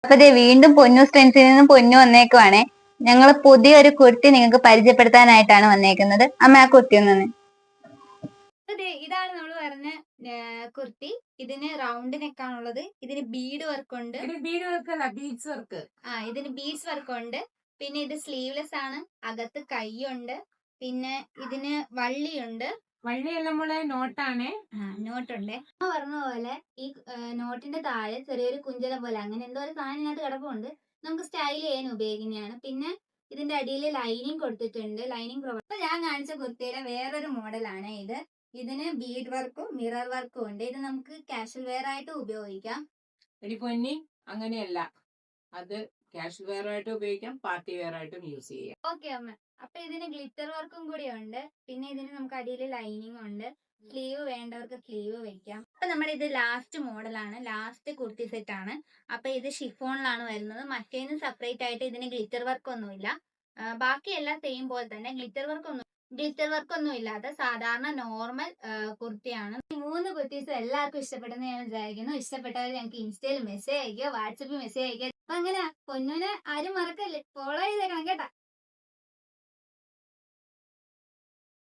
അപ്പൊ ദേ വീണ്ടും പൊന്നു സ്ട്രെൻസിൽ നിന്നും പൊന്നു വന്നേക്കുവാണേ. ഞങ്ങൾ പുതിയൊരു കുർത്തി നിങ്ങൾക്ക് പരിചയപ്പെടുത്താനായിട്ടാണ് വന്നേക്കുന്നത്. അമ്മ ആ കുർത്തി ഒന്ന് ഇതാണ് നമ്മൾ പറഞ്ഞ കുർത്തി. ഇതിന് റൗണ്ട് നെക്കാണുള്ളത്. ഇതിന് ബീഡ് വർക്ക് ഉണ്ട്. ബീഡ് വർക്ക് അല്ല, ബീഡ്സ് വർക്ക്. ഇതിന് ബീഡ്സ് വർക്ക് ഉണ്ട്. പിന്നെ ഇത് സ്ലീവ്ലെസ് ആണ്. അകത്ത് കൈയുണ്ട്. പിന്നെ ഇതിന് വള്ളിയുണ്ട്. വള്ളിയെല്ലാം നമ്മളെ നോട്ടാണ്. നോട്ടുണ്ട്. പറഞ്ഞ പോലെ ഈ നോട്ടിന്റെ താഴെ ചെറിയൊരു കുഞ്ചലം പോലെ അങ്ങനെ എന്തോ ഒരു സാധനം ഇതിനകത്ത് കിടപ്പുണ്ട്. നമുക്ക് സ്റ്റൈൽ ചെയ്യാൻ ഉപയോഗിക്കുന്നതാണ്. പിന്നെ ഇതിന്റെ അടിയിൽ ലൈനിങ് കൊടുത്തിട്ടുണ്ട്. ലൈനിങ് ഞാൻ കാണിച്ച കുർത്തിയുടെ വേറൊരു മോഡലാണ് ഇത്. ഇതിന് ബീഡ് വർക്കും മിറർ വർക്കും ഉണ്ട്. ഇത് നമുക്ക് കാഷ്വൽ വെയർ ആയിട്ട് ഉപയോഗിക്കാം. എടി പൊന്നി, അങ്ങനെയല്ല, അത് കാഷ്വൽ വെയർ ആയിട്ട് ഉപയോഗിക്കാം, പാർട്ടി വെയർ ആയിട്ടും യൂസ് ചെയ്യാം. ഓക്കെ അമ്മ. അപ്പൊ ഇതിന് ഗ്ലിറ്റർ വർക്കും കൂടി ഉണ്ട്. പിന്നെ ഇതിന് നമുക്ക് അടിയിൽ ലൈനിങ് ഉണ്ട്. സ്ലീവ് വേണ്ടവർക്ക് സ്ലീവ് വെക്കാം. അപ്പൊ നമ്മുടെ ഇത് ലാസ്റ്റ് മോഡലാണ്, ലാസ്റ്റ് കുർത്തി സെറ്റ് ആണ്. അപ്പൊ ഇത് ഷിഫോണിലാണ് വരുന്നത്. മറ്റേന്ന് സെപ്പറേറ്റ് ആയിട്ട് ഇതിന് ഗ്ലിറ്റർ വർക്ക് ഒന്നുമില്ല. ബാക്കിയെല്ലാം സെയിം പോലെ തന്നെ. ഗ്ലിറ്റർ വർക്ക് ഒന്നും ഇല്ലാതെ സാധാരണ നോർമൽ കുർത്തിയാണ്. ഈ 3 കുർത്തീസും എല്ലാവർക്കും ഇഷ്ടപ്പെടുന്ന ഞാൻ വിചാരിക്കുന്നു. ഇഷ്ടപ്പെട്ടവർ ഞങ്ങൾക്ക് ഇൻസ്റ്റയിൽ മെസ്സേജ് അയക്കുക, വാട്സപ്പിൽ മെസ്സേജ് അയക്കുക. അപ്പൊ അങ്ങനെ പൊന്നുനെ ആരും മറക്കല്ലേ, ഫോളോ ചെയ്തേക്കണം കേട്ടാ.